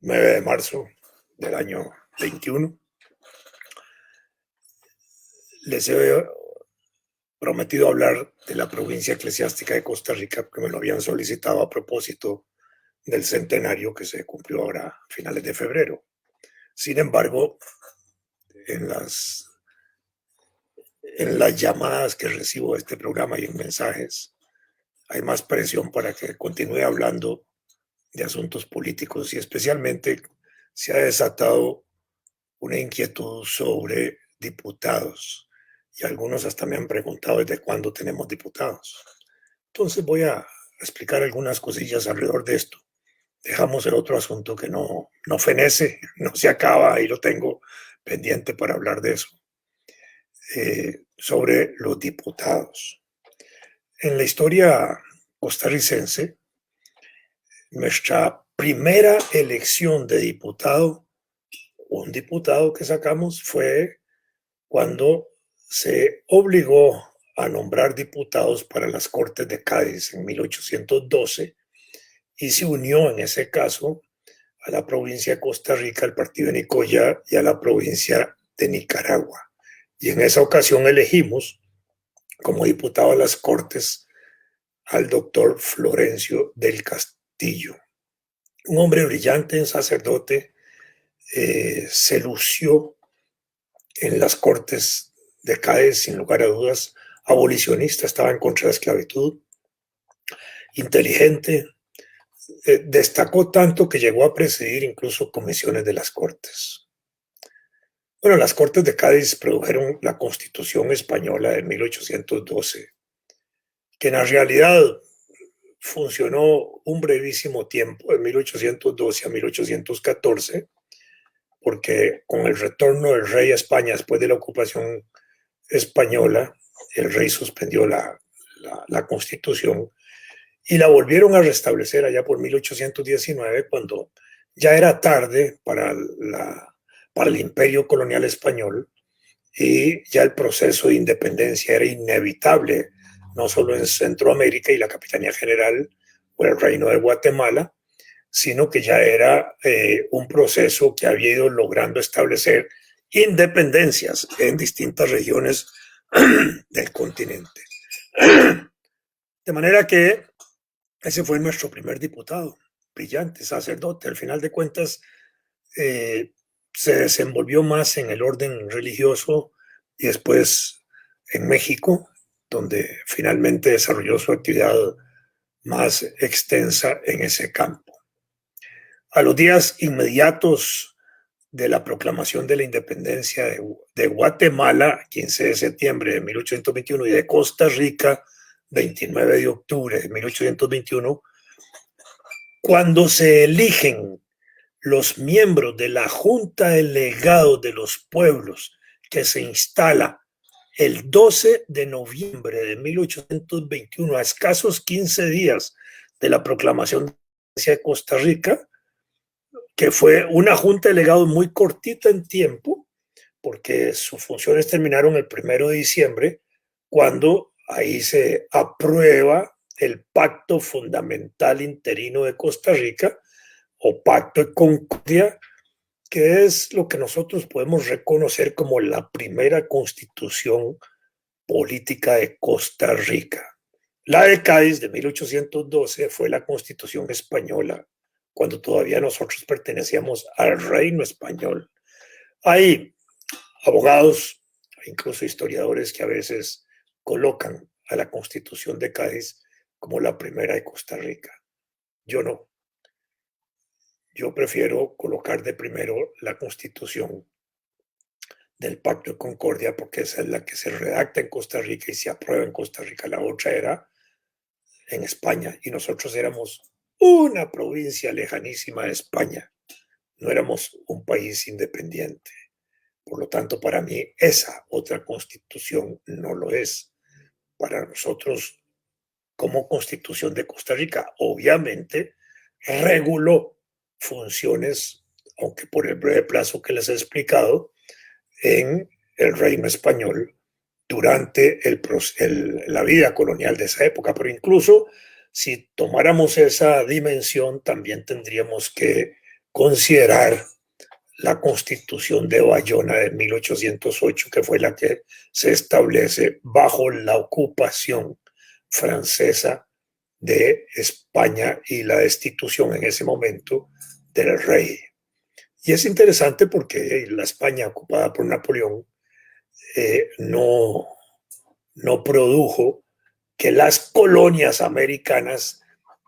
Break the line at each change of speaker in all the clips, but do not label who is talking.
9 de marzo del año 21. Les he prometido hablar de la provincia eclesiástica de Costa Rica, porque me lo habían solicitado a propósito del centenario que se cumplió ahora a finales de febrero. Sin embargo, en las llamadas que recibo de este programa y en mensajes, hay más presión para que continúe hablando de asuntos políticos, y especialmente se ha desatado una inquietud sobre diputados, y algunos hasta me han preguntado desde cuándo tenemos diputados. Entonces voy a explicar algunas cosillas alrededor de esto. Dejamos el otro asunto que no fenece, no se acaba, ahí lo tengo pendiente para hablar de eso, sobre los diputados. En la historia costarricense, nuestra primera elección de diputado, un diputado que sacamos, fue cuando se obligó a nombrar diputados para las Cortes de Cádiz en 1812, y se unió en ese caso a la provincia de Costa Rica, al partido de Nicoya y a la provincia de Nicaragua. Y en esa ocasión elegimos como diputado a las Cortes al doctor Florencio del Castillo, un hombre brillante, un sacerdote, se lució en las Cortes de Cádiz, sin lugar a dudas, abolicionista, estaba en contra de la esclavitud, inteligente, destacó tanto que llegó a presidir incluso comisiones de las Cortes. Bueno, las Cortes de Cádiz produjeron la Constitución española de 1812, que en la realidad funcionó un brevísimo tiempo, de 1812 a 1814, porque con el retorno del rey a España después de la ocupación española, el rey suspendió la Constitución y la volvieron a restablecer allá por 1819, cuando ya era tarde para el imperio colonial español, y ya el proceso de independencia era inevitable, no solo en Centroamérica y la Capitanía General o el Reino de Guatemala, sino que ya era un proceso que había ido logrando establecer independencias en distintas regiones del continente. De manera que ese fue nuestro primer diputado, brillante, sacerdote. Al final de cuentas, se desenvolvió más en el orden religioso y después en México, donde finalmente desarrolló su actividad más extensa en ese campo. A los días inmediatos de la proclamación de la independencia de Guatemala, 15 de septiembre de 1821, y de Costa Rica, 29 de octubre de 1821, cuando se eligen los miembros de la Junta Delegados de los Pueblos, que se instala el 12 de noviembre de 1821, a escasos 15 días de la proclamación de Costa Rica, que fue una Junta de Delegados muy cortita en tiempo, porque sus funciones terminaron el 1 de diciembre, cuando ahí se aprueba el Pacto Fundamental Interino de Costa Rica, o Pacto de Concordia, que es lo que nosotros podemos reconocer como la primera constitución política de Costa Rica. La de Cádiz de 1812 fue la constitución española, cuando todavía nosotros pertenecíamos al reino español. Hay abogados, incluso historiadores, que a veces colocan a la constitución de Cádiz como la primera de Costa Rica. Yo no. Yo prefiero colocar de primero la constitución del Pacto de Concordia, porque esa es la que se redacta en Costa Rica y se aprueba en Costa Rica. La otra era en España, y nosotros éramos una provincia lejanísima de España. No éramos un país independiente. Por lo tanto, para mí, esa otra constitución no lo es. Para nosotros, como constitución de Costa Rica, obviamente reguló funciones, aunque por el breve plazo que les he explicado, en el reino español durante la vida colonial de esa época. Pero incluso si tomáramos esa dimensión, también tendríamos que considerar la Constitución de Bayona de 1808, que fue la que se establece bajo la ocupación francesa de España y la destitución en ese momento del rey. Y es interesante porque la España ocupada por Napoleón no produjo que las colonias americanas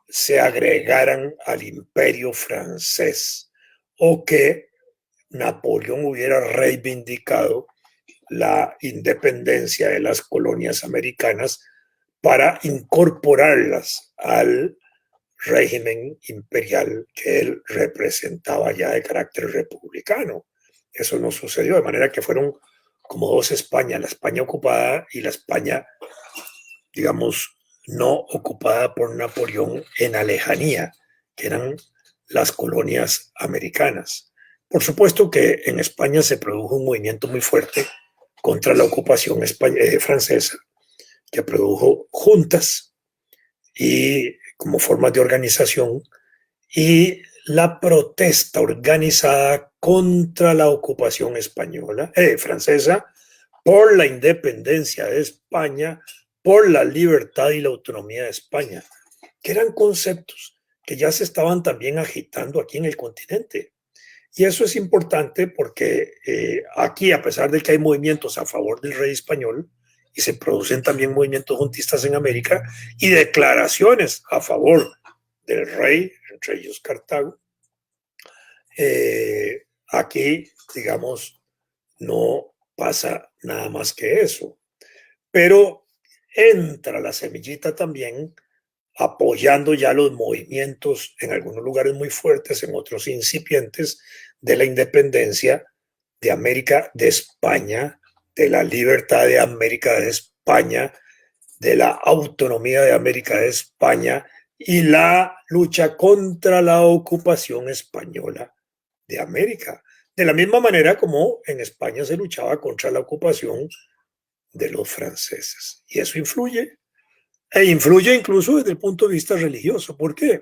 se agregaran al imperio francés o que Napoleón hubiera reivindicado la independencia de las colonias americanas para incorporarlas al régimen imperial que él representaba ya de carácter republicano. Eso no sucedió, de manera que fueron como dos Españas, la España ocupada y la España, digamos, no ocupada por Napoleón en la lejanía, que eran las colonias americanas. Por supuesto que en España se produjo un movimiento muy fuerte contra la ocupación francesa, que produjo juntas y como formas de organización y la protesta organizada contra la ocupación española, francesa, por la independencia de España, por la libertad y la autonomía de España, que eran conceptos que ya se estaban también agitando aquí en el continente. Y eso es importante porque aquí, a pesar de que hay movimientos a favor del rey español, y se producen también movimientos juntistas en América y declaraciones a favor del rey, entre ellos Cartago, aquí, digamos, no pasa nada más que eso. Pero entra la semillita también apoyando ya los movimientos en algunos lugares muy fuertes, en otros incipientes, de la independencia de América de España, de la libertad de América de España, de la autonomía de América de España y la lucha contra la ocupación española de América. De la misma manera como en España se luchaba contra la ocupación de los franceses. Y eso influye, e influye incluso desde el punto de vista religioso. ¿Por qué?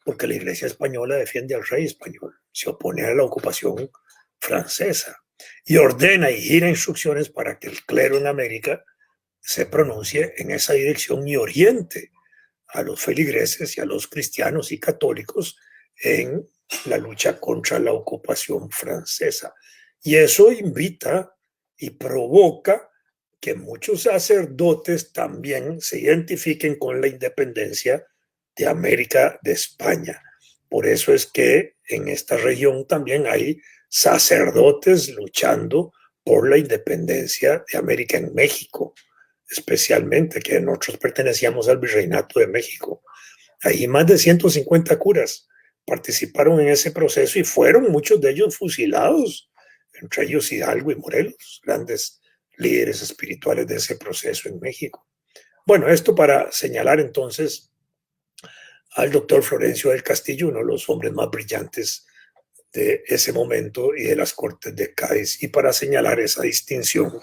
Porque la Iglesia española defiende al rey español, se opone a la ocupación francesa y ordena y gira instrucciones para que el clero en América se pronuncie en esa dirección y oriente a los feligreses y a los cristianos y católicos en la lucha contra la ocupación francesa. Y eso invita y provoca que muchos sacerdotes también se identifiquen con la independencia de América de España. Por eso es que en esta región también hay sacerdotes luchando por la independencia de América en México, especialmente que nosotros pertenecíamos al Virreinato de México. Ahí más de 150 curas participaron en ese proceso y fueron muchos de ellos fusilados, entre ellos Hidalgo y Morelos, grandes líderes espirituales de ese proceso en México. Bueno, esto para señalar entonces al doctor Florencio del Castillo, uno de los hombres más brillantes de ese momento y de las Cortes de Cádiz, y para señalar esa distinción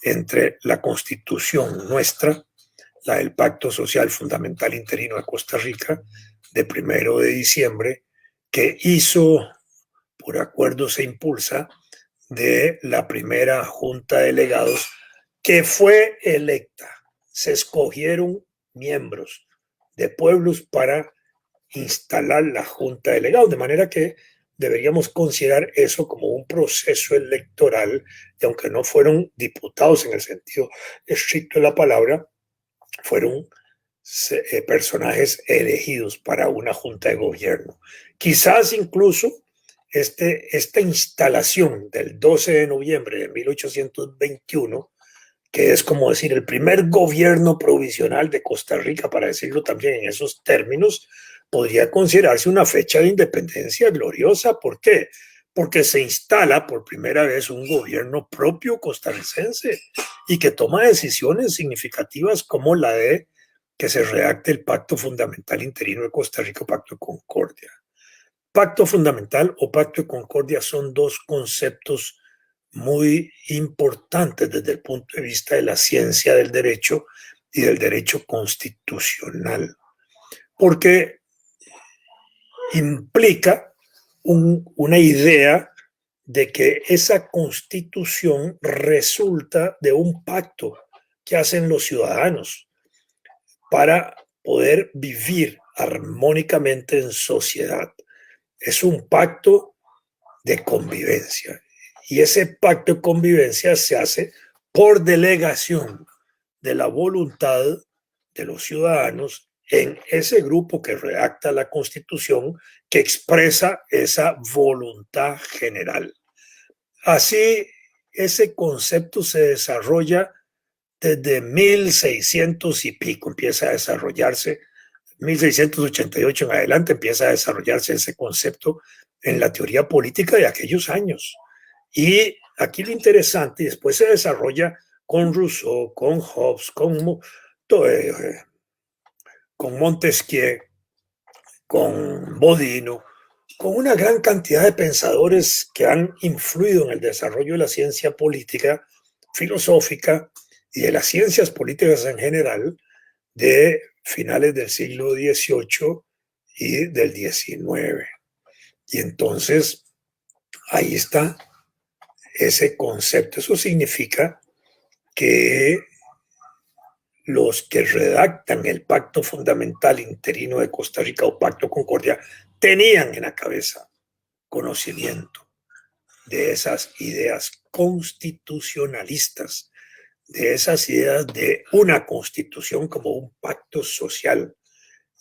entre la Constitución nuestra, la del Pacto Social Fundamental Interino de Costa Rica, de 1 de diciembre, que hizo, por acuerdo se impulsa, de la primera Junta de Delegados que fue electa. Se escogieron miembros de pueblos para instalar la Junta de Delegados, de manera que deberíamos considerar eso como un proceso electoral, y aunque no fueron diputados en el sentido estricto de la palabra, fueron personajes elegidos para una junta de gobierno. Quizás incluso esta instalación del 12 de noviembre de 1821, que es como decir el primer gobierno provisional de Costa Rica, para decirlo también en esos términos, podría considerarse una fecha de independencia gloriosa. ¿Por qué? Porque se instala por primera vez un gobierno propio costarricense y que toma decisiones significativas como la de que se redacte el Pacto Fundamental Interino de Costa Rica, Pacto de Concordia. Pacto fundamental o pacto de concordia son dos conceptos muy importantes desde el punto de vista de la ciencia del derecho y del derecho constitucional, porque implica una idea de que esa constitución resulta de un pacto que hacen los ciudadanos para poder vivir armónicamente en sociedad. Es un pacto de convivencia. Y ese pacto de convivencia se hace por delegación de la voluntad de los ciudadanos en ese grupo que redacta la Constitución, que expresa esa voluntad general. Así, ese concepto se desarrolla desde 1600 y pico, empieza a desarrollarse, 1688 en adelante empieza a desarrollarse ese concepto en la teoría política de aquellos años. Y aquí lo interesante, y después se desarrolla con Rousseau, con Hobbes, con Montesquieu, con Bodino, con una gran cantidad de pensadores que han influido en el desarrollo de la ciencia política, filosófica y de las ciencias políticas en general de finales del siglo XVIII y del XIX. Y entonces ahí está ese concepto. Eso significa que los que redactan el Pacto Fundamental Interino de Costa Rica o Pacto Concordia tenían en la cabeza conocimiento de esas ideas constitucionalistas, de esas ideas de una constitución como un pacto social.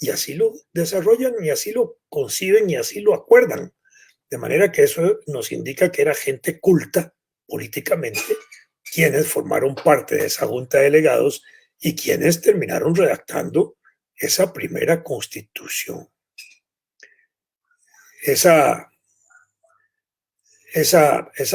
Y así lo desarrollan y así lo conciben y así lo acuerdan. De manera que eso nos indica que era gente culta políticamente quienes formaron parte de esa junta de delegados y quienes terminaron redactando esa primera constitución. Esa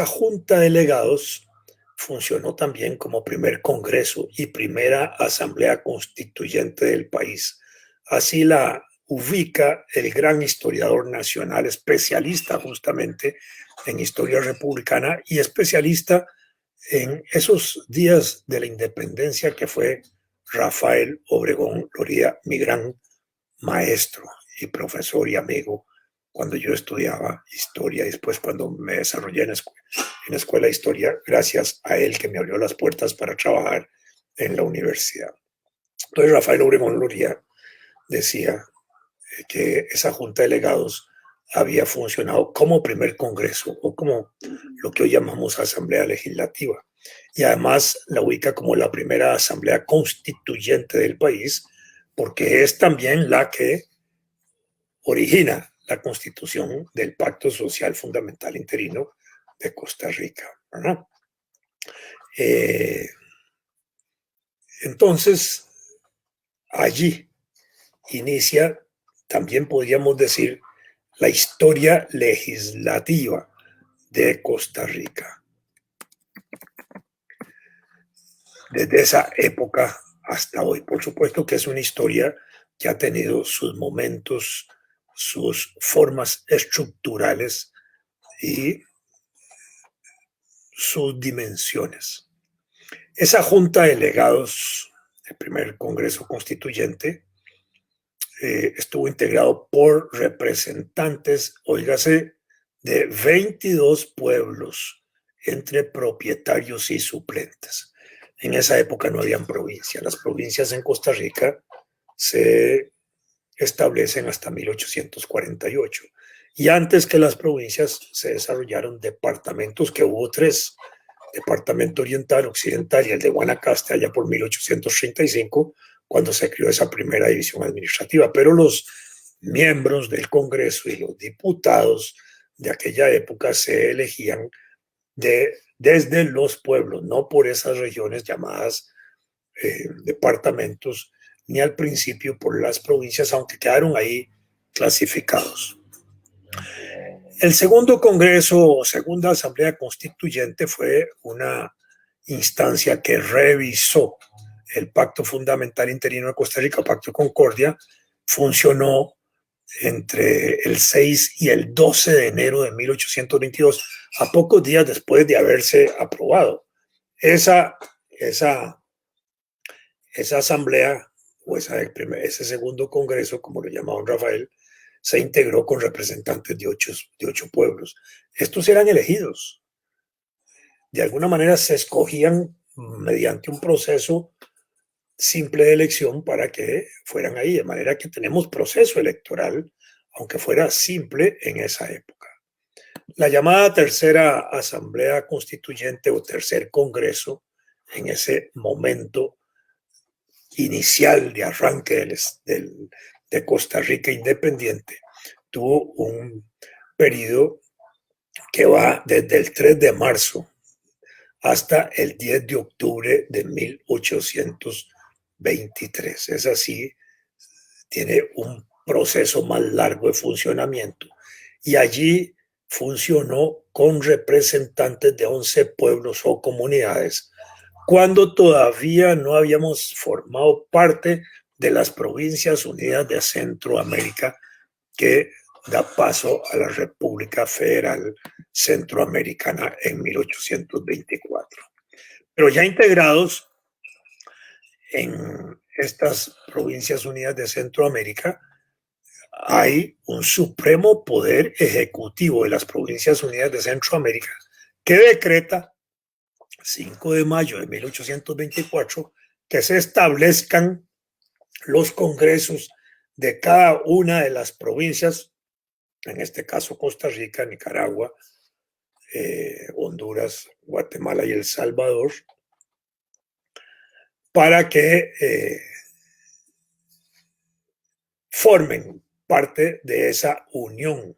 junta de delegados funcionó también como primer congreso y primera asamblea constituyente del país. Así la ubica el gran historiador nacional, especialista justamente en historia republicana y especialista en esos días de la independencia, que fue Rafael Obregón Loría, mi gran maestro y profesor y amigo cuando yo estudiaba historia y después cuando me desarrollé en la escuela de historia, gracias a él que me abrió las puertas para trabajar en la universidad. Entonces Rafael Obregón Loría decía que esa junta de delegados había funcionado como primer congreso o como lo que hoy llamamos asamblea legislativa, y además la ubica como la primera asamblea constituyente del país porque es también la que origina la constitución del Pacto Social Fundamental Interino de Costa Rica, ¿verdad? Entonces, allí inicia, también podríamos decir, la historia legislativa de Costa Rica. Desde esa época hasta hoy. Por supuesto que es una historia que ha tenido sus momentos, sus formas estructurales y sus dimensiones. Esa junta de delegados, el primer Congreso Constituyente, estuvo integrado por representantes, óigase, de 22 pueblos, entre propietarios y suplentes. En esa época no habían provincias. Las provincias en Costa Rica se establecen hasta 1848. Y antes que las provincias se desarrollaron departamentos, que hubo tres: Departamento Oriental, Occidental y el de Guanacaste, allá por 1835, cuando se creó esa primera división administrativa. Pero los miembros del Congreso y los diputados de aquella época se elegían desde los pueblos, no por esas regiones llamadas departamentos, ni al principio por las provincias, aunque quedaron ahí clasificados. El segundo Congreso o segunda Asamblea Constituyente fue una instancia que revisó el Pacto Fundamental Interino de Costa Rica, Pacto de Concordia. Funcionó entre el 6 y el 12 de enero de 1822, a pocos días después de haberse aprobado. Esa asamblea o ese segundo congreso, como lo llamaba Rafael, se integró con representantes de ocho pueblos. Estos eran elegidos. De alguna manera se escogían mediante un proceso simple de elección para que fueran ahí, de manera que tenemos proceso electoral, aunque fuera simple en esa época. La llamada tercera asamblea constituyente o tercer congreso, en ese momento inicial de arranque de Costa Rica independiente, tuvo un periodo que va desde el 3 de marzo hasta el 10 de octubre de 1823. Es así, tiene un proceso más largo de funcionamiento. Y allí funcionó con representantes de 11 pueblos o comunidades, cuando todavía no habíamos formado parte de las Provincias Unidas de Centroamérica, que da paso a la República Federal Centroamericana en 1824. Pero ya integrados en estas Provincias Unidas de Centroamérica, hay un supremo poder ejecutivo de las Provincias Unidas de Centroamérica que decreta 5 de mayo de 1824 que se establezcan los congresos de cada una de las provincias, en este caso Costa Rica, Nicaragua, Honduras, Guatemala y El Salvador, para que formen parte de esa unión,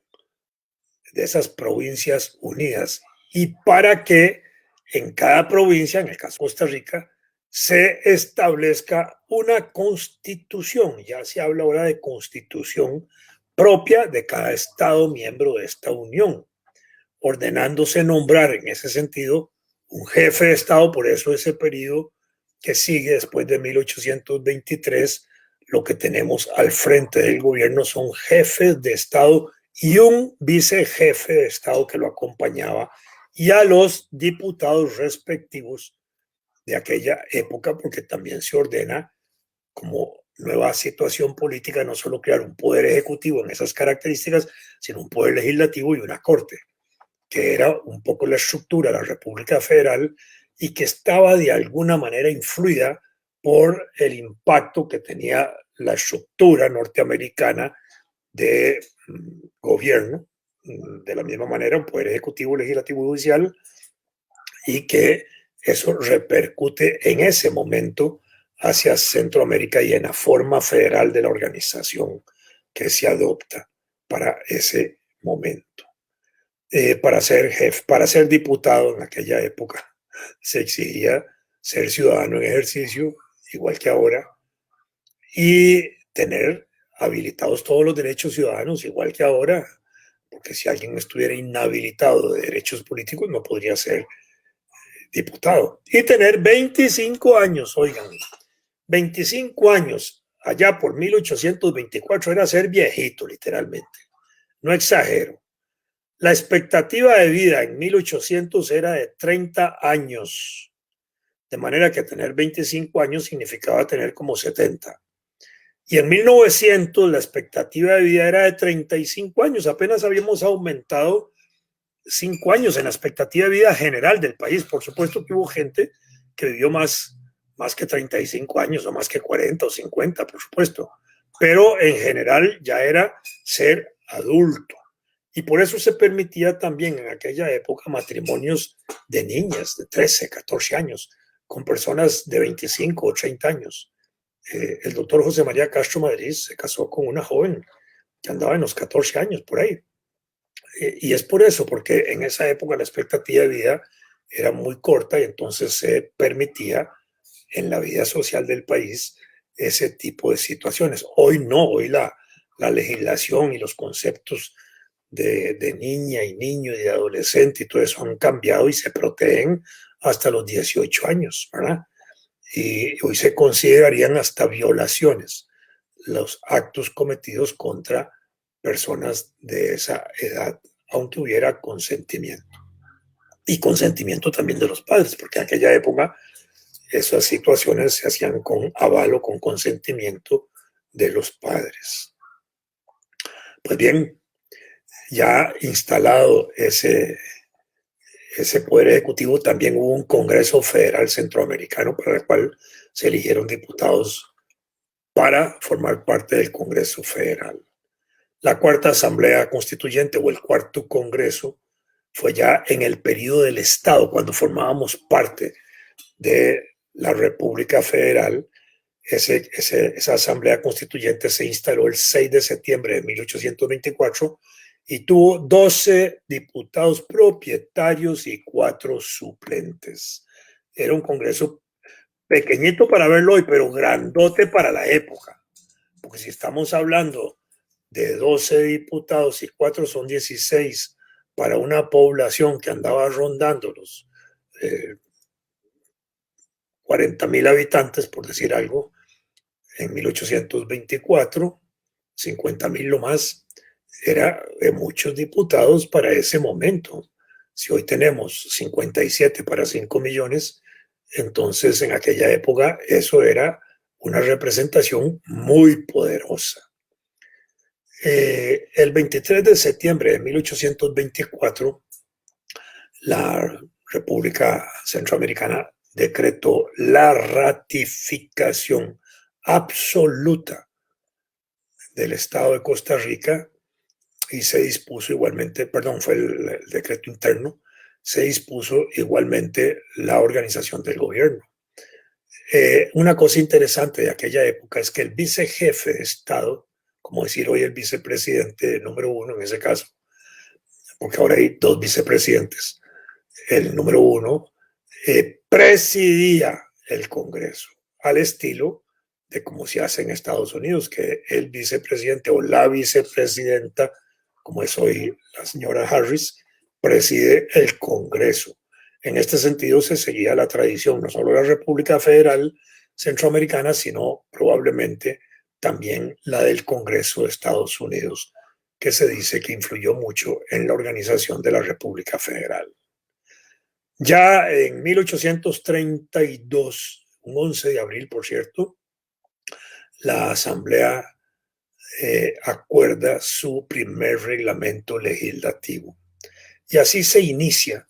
de esas provincias unidas, y para que en cada provincia, en el caso de Costa Rica, se establezca una constitución. Ya se habla ahora de constitución propia de cada estado miembro de esta unión, ordenándose nombrar en ese sentido un jefe de estado. Por eso ese periodo que sigue después de 1823, lo que tenemos al frente del gobierno son jefes de estado y un vicejefe de estado que lo acompañaba, y a los diputados respectivos de aquella época, porque también se ordena como nueva situación política no solo crear un poder ejecutivo en esas características, sino un poder legislativo y una corte, que era un poco la estructura de la República Federal y que estaba de alguna manera influida por el impacto que tenía la estructura norteamericana de gobierno, de la misma manera un poder ejecutivo, legislativo y judicial, y que eso repercute en ese momento hacia Centroamérica y en la forma federal de la organización que se adopta para ese momento. Para ser jefe, para ser diputado en aquella época, se exigía ser ciudadano en ejercicio, igual que ahora, y tener habilitados todos los derechos ciudadanos, igual que ahora, porque si alguien estuviera inhabilitado de derechos políticos no podría ser diputado. Y tener 25 años, oigan, 25 años, allá por 1824 era ser viejito, literalmente. No exagero. La expectativa de vida en 1800 era de 30 años, de manera que tener 25 años significaba tener como 70. Y en 1900 la expectativa de vida era de 35 años, apenas habíamos aumentado 5 años en la expectativa de vida general del país. Por supuesto que hubo gente que vivió más que 35 años o más que 40 o 50, por supuesto, pero en general ya era ser adulto. Y por eso se permitía también en aquella época matrimonios de niñas de 13, 14 años con personas de 25 o 30 años. El doctor José María Castro Madrid se casó con una joven que andaba en los 14 años por ahí. Y es por eso, porque en esa época la expectativa de vida era muy corta y entonces se permitía en la vida social del país ese tipo de situaciones. Hoy no, hoy la legislación y los conceptos de niña y niño y de adolescente y todo eso han cambiado y se protegen hasta los 18 años, ¿verdad? Y hoy se considerarían hasta violaciones los actos cometidos contra personas de esa edad, aunque hubiera consentimiento. Y consentimiento también de los padres, porque en aquella época esas situaciones se hacían con aval o con consentimiento de los padres. Pues bien, ya instalado ese poder ejecutivo, también hubo un Congreso Federal Centroamericano para el cual se eligieron diputados para formar parte del Congreso Federal. La cuarta Asamblea Constituyente o el cuarto Congreso fue ya en el periodo del Estado, cuando formábamos parte de la República Federal. Esa Asamblea Constituyente se instaló el 6 de septiembre de 1824 y tuvo 12 diputados propietarios y 4 suplentes. Era un Congreso pequeñito para verlo hoy, pero grandote para la época. Porque si estamos hablando de 12 diputados y 4 son 16 para una población que andaba rondando los 40,000 habitantes, por decir algo, en 1824, 50,000 lo más, era de muchos diputados para ese momento. Si hoy tenemos 57 para 5 millones, entonces en aquella época eso era una representación muy poderosa. El 23 de septiembre de 1824, la República Centroamericana decretó la ratificación absoluta del Estado de Costa Rica y se dispuso igualmente, perdón, fue el decreto interno, se dispuso igualmente la organización del gobierno. Una cosa interesante de aquella época es que el vicejefe de Estado, como decir hoy el vicepresidente número uno en ese caso, porque ahora hay 2 vicepresidentes, el número uno presidía el Congreso al estilo de cómo se hace en Estados Unidos, que el vicepresidente o la vicepresidenta, como es hoy la señora Harris, preside el Congreso. En este sentido se seguía la tradición no solo de la República Federal Centroamericana, sino probablemente también la del Congreso de Estados Unidos, que se dice que influyó mucho en la organización de la República Federal. Ya en 1832, un 11 de abril, por cierto, la Asamblea acuerda su primer reglamento legislativo. Y así se inicia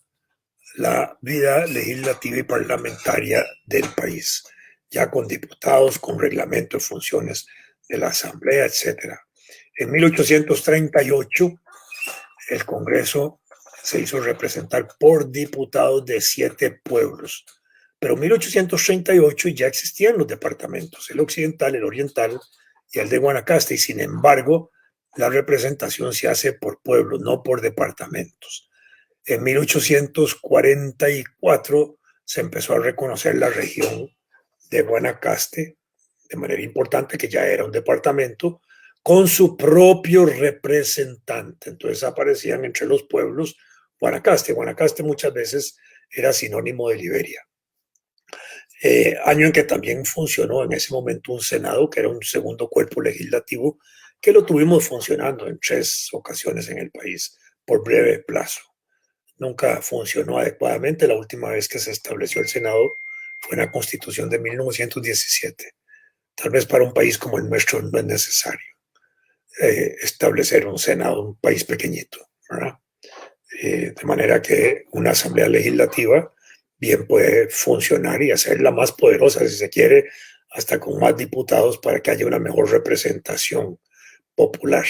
la vida legislativa y parlamentaria del país, ya con diputados, con reglamento de funciones de la Asamblea, etc. En 1838, el Congreso se hizo representar por diputados de 7 pueblos. Pero en 1838 ya existían los departamentos, el occidental, el oriental y el de Guanacaste, y sin embargo, la representación se hace por pueblos, no por departamentos. En 1844 se empezó a reconocer la región de Guanacaste de manera importante, que ya era un departamento, con su propio representante. Entonces aparecían entre los pueblos Guanacaste. Guanacaste muchas veces era sinónimo de Liberia. Año en que también funcionó en ese momento un Senado, que era un segundo cuerpo legislativo, que lo tuvimos funcionando en 3 ocasiones en el país, por breve plazo. Nunca funcionó adecuadamente. La última vez que se estableció el Senado fue en la Constitución de 1917. Tal vez para un país como el nuestro no es necesario establecer un Senado, un país pequeñito, ¿verdad? De manera que una asamblea legislativa bien puede funcionar y hacerla más poderosa, si se quiere, hasta con más diputados para que haya una mejor representación popular.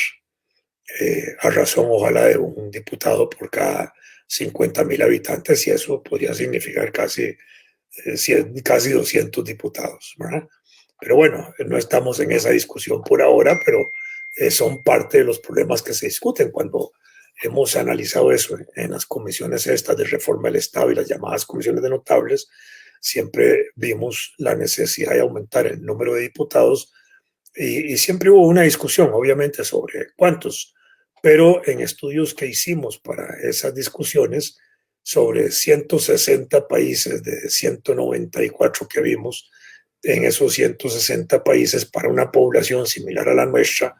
A razón, ojalá, de un diputado por cada 50,000 habitantes, y eso podría significar casi 200 diputados, ¿verdad? Pero bueno, no estamos en esa discusión por ahora, pero son parte de los problemas que se discuten cuando hemos analizado eso en las comisiones estas de reforma del Estado y las llamadas comisiones de notables. Siempre vimos la necesidad de aumentar el número de diputados y siempre hubo una discusión, obviamente, sobre cuántos, pero en estudios que hicimos para esas discusiones, sobre 160 países de 194 que vimos, en esos 160 países, para una población similar a la nuestra,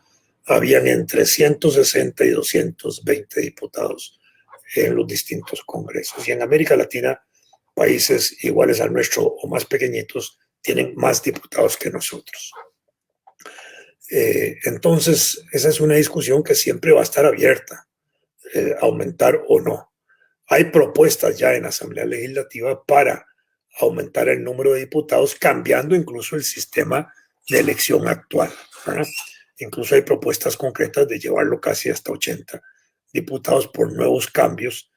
habían entre 160 y 220 diputados en los distintos congresos. Y en América Latina, países iguales al nuestro o más pequeñitos tienen más diputados que nosotros. Entonces, esa es una discusión que siempre va a estar abierta, aumentar o no. Hay propuestas ya en la Asamblea Legislativa para aumentar el número de diputados, cambiando incluso el sistema de elección actual, ¿verdad? Incluso hay propuestas concretas de llevarlo casi hasta 80 diputados por nuevos cambios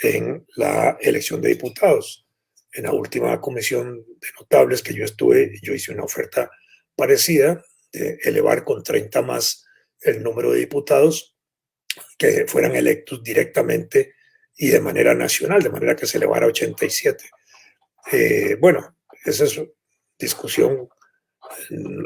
en la elección de diputados. En la última comisión de notables que yo estuve, yo hice una oferta parecida de elevar con 30 más el número de diputados que fueran electos directamente y de manera nacional, de manera que se elevara a 87. Bueno, esa es discusión,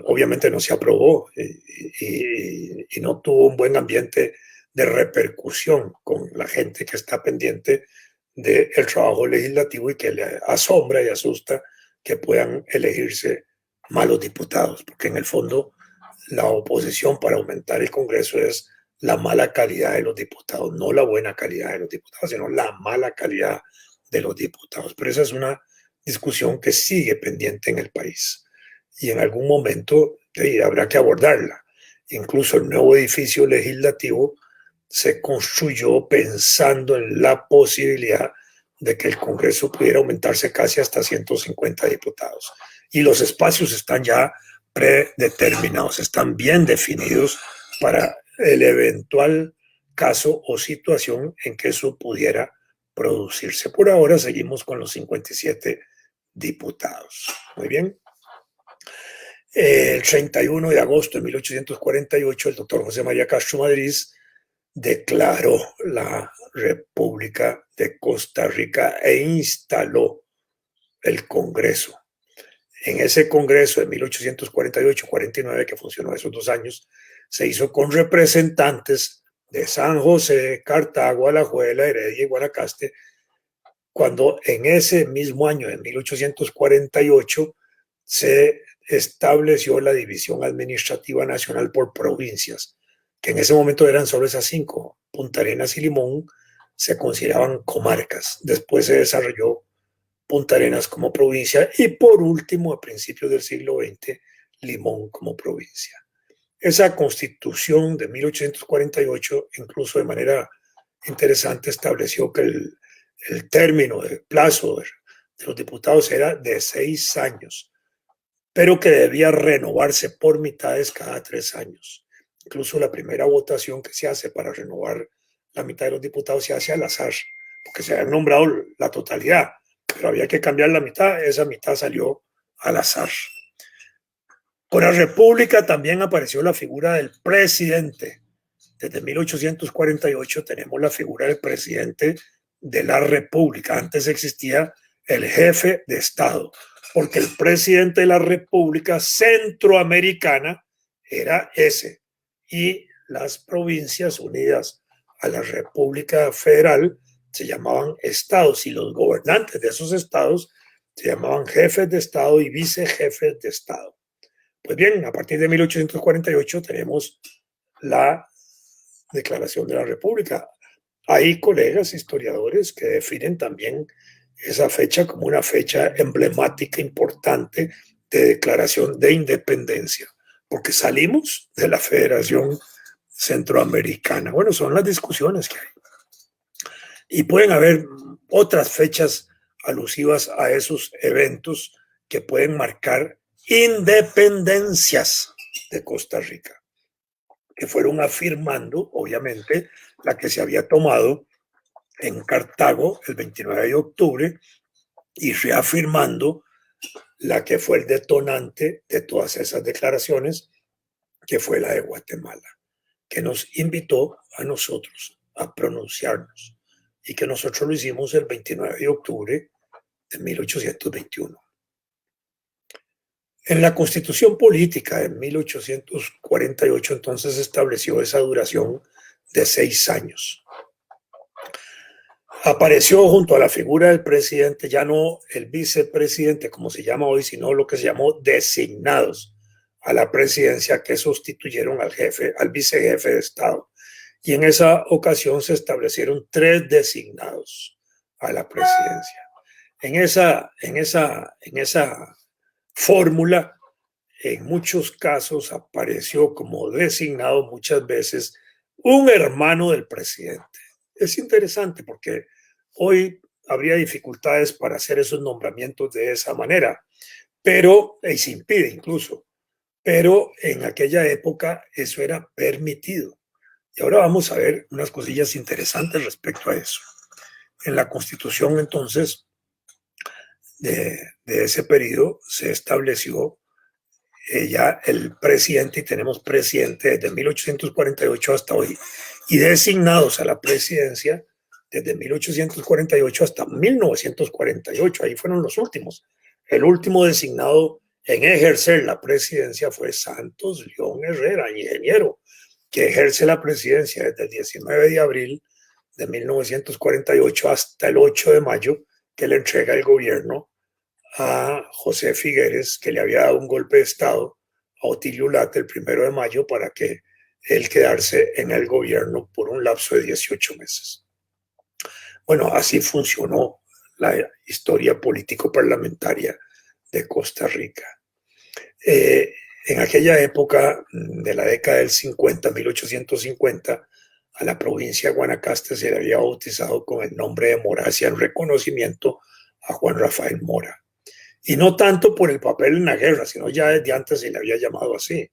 obviamente no se aprobó y no tuvo un buen ambiente de repercusión con la gente que está pendiente del trabajo legislativo y que le asombra y asusta que puedan elegirse malos diputados, porque en el fondo la oposición para aumentar el Congreso es la mala calidad de los diputados, no la buena calidad de los diputados, sino la mala calidad de los diputados. Pero esa es una discusión que sigue pendiente en el país y en algún momento habrá que abordarla. Incluso el nuevo edificio legislativo se construyó pensando en la posibilidad de que el Congreso pudiera aumentarse casi hasta 150 diputados. Y los espacios están ya predeterminados, están bien definidos para el eventual caso o situación en que eso pudiera producirse. Por ahora seguimos con los 57 diputados. Muy bien. El 31 de agosto de 1848, el doctor José María Castro Madrid declaró la República de Costa Rica e instaló el Congreso. En ese Congreso de 1848-49, que funcionó esos 2 años, se hizo con representantes de San José, Cartago, Alajuela, Heredia y Guanacaste, cuando en ese mismo año de 1848 se estableció la División Administrativa Nacional por provincias, que en ese momento eran solo esas 5, Punta Arenas y Limón, se consideraban comarcas. Después se desarrolló Punta Arenas como provincia y por último, a principios del siglo XX, Limón como provincia. Esa constitución de 1848, incluso de manera interesante, estableció que el término de plazo de los diputados era de 6 años, pero que debía renovarse por mitades cada 3 años. Incluso la primera votación que se hace para renovar la mitad de los diputados se hace al azar, porque se había nombrado la totalidad, pero había que cambiar la mitad, esa mitad salió al azar. Con la República también apareció la figura del presidente. Desde 1848 tenemos la figura del presidente de la República. Antes existía el jefe de Estado, porque el presidente de la República Centroamericana era ese. Y las provincias unidas a la República Federal se llamaban estados y los gobernantes de esos estados se llamaban jefes de Estado y vicejefes de Estado. Pues bien, a partir de 1848 tenemos la Declaración de la República. Hay colegas historiadores que definen también esa fecha como una fecha emblemática, importante, de declaración de independencia, porque salimos de la Federación Centroamericana. Bueno, son las discusiones que hay. Y pueden haber otras fechas alusivas a esos eventos que pueden marcar independencias de Costa Rica, que fueron afirmando, obviamente, la que se había tomado en Cartago el 29 de octubre y reafirmando la que fue el detonante de todas esas declaraciones, que fue la de Guatemala, que nos invitó a nosotros a pronunciarnos y que nosotros lo hicimos el 29 de octubre de 1821. En la Constitución Política de 1848 entonces estableció esa duración de 6 años. Apareció junto a la figura del presidente, ya no el vicepresidente como se llama hoy, sino lo que se llamó designados a la presidencia, que sustituyeron al jefe, al vicejefe de Estado. Y en esa ocasión se establecieron 3 designados a la presidencia. En esa fórmula en muchos casos apareció como designado muchas veces un hermano del presidente. Es interesante porque hoy habría dificultades para hacer esos nombramientos de esa manera, pero, y se impide incluso, pero en aquella época eso era permitido. Y ahora vamos a ver unas cosillas interesantes respecto a eso. En la Constitución, entonces, de ese periodo se estableció ya el presidente, y tenemos presidente desde 1848 hasta hoy, y designados a la presidencia desde 1848 hasta 1948, ahí fueron los últimos. El último designado en ejercer la presidencia fue Santos León Herrera, ingeniero, que ejerce la presidencia desde el 19 de abril de 1948 hasta el 8 de mayo, que le entrega el gobierno a José Figueres, que le había dado un golpe de Estado a Otilio Ulate el 1 de mayo para que él quedarse en el gobierno por un lapso de 18 meses. Bueno, así funcionó la historia político-parlamentaria de Costa Rica. En aquella época de la década del 50, 1850, a la provincia de Guanacaste se le había bautizado con el nombre de Moracia en reconocimiento a Juan Rafael Mora. Y no tanto por el papel en la guerra, sino ya desde antes se le había llamado así.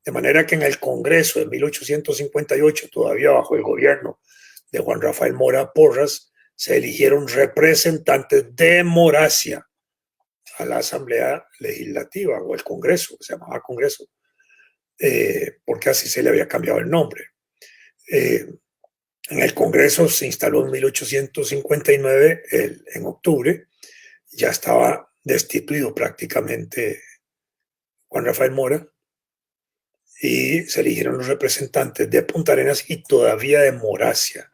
De manera que en el Congreso de 1858, todavía bajo el gobierno de Juan Rafael Mora Porras, se eligieron representantes de Moracia a la Asamblea Legislativa o el Congreso, se llamaba Congreso, porque así se le había cambiado el nombre. En el Congreso se instaló en 1859, en octubre, ya estaba destituido prácticamente Juan Rafael Mora, y se eligieron los representantes de Punta Arenas y todavía de Moracia.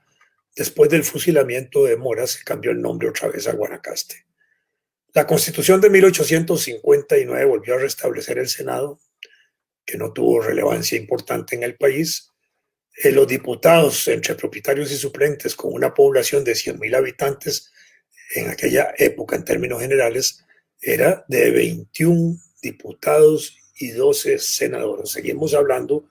Después del fusilamiento de Mora se cambió el nombre otra vez a Guanacaste. La Constitución de 1859 volvió a restablecer el Senado, que no tuvo relevancia importante en el país. Los diputados, entre propietarios y suplentes, con una población de 100,000 habitantes, en aquella época, en términos generales, era de 21 diputados y 12 senadores. Seguimos hablando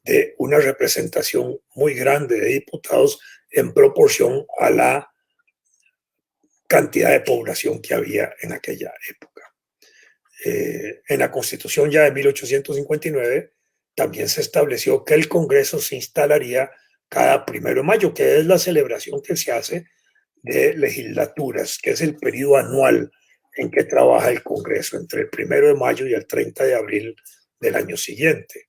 de una representación muy grande de diputados en proporción a la cantidad de población que había en aquella época. En la Constitución ya de 1859 también se estableció que el Congreso se instalaría cada 1 de mayo, que es la celebración que se hace de legislaturas, que es el periodo anual en que trabaja el Congreso, entre el 1 de mayo y el 30 de abril del año siguiente.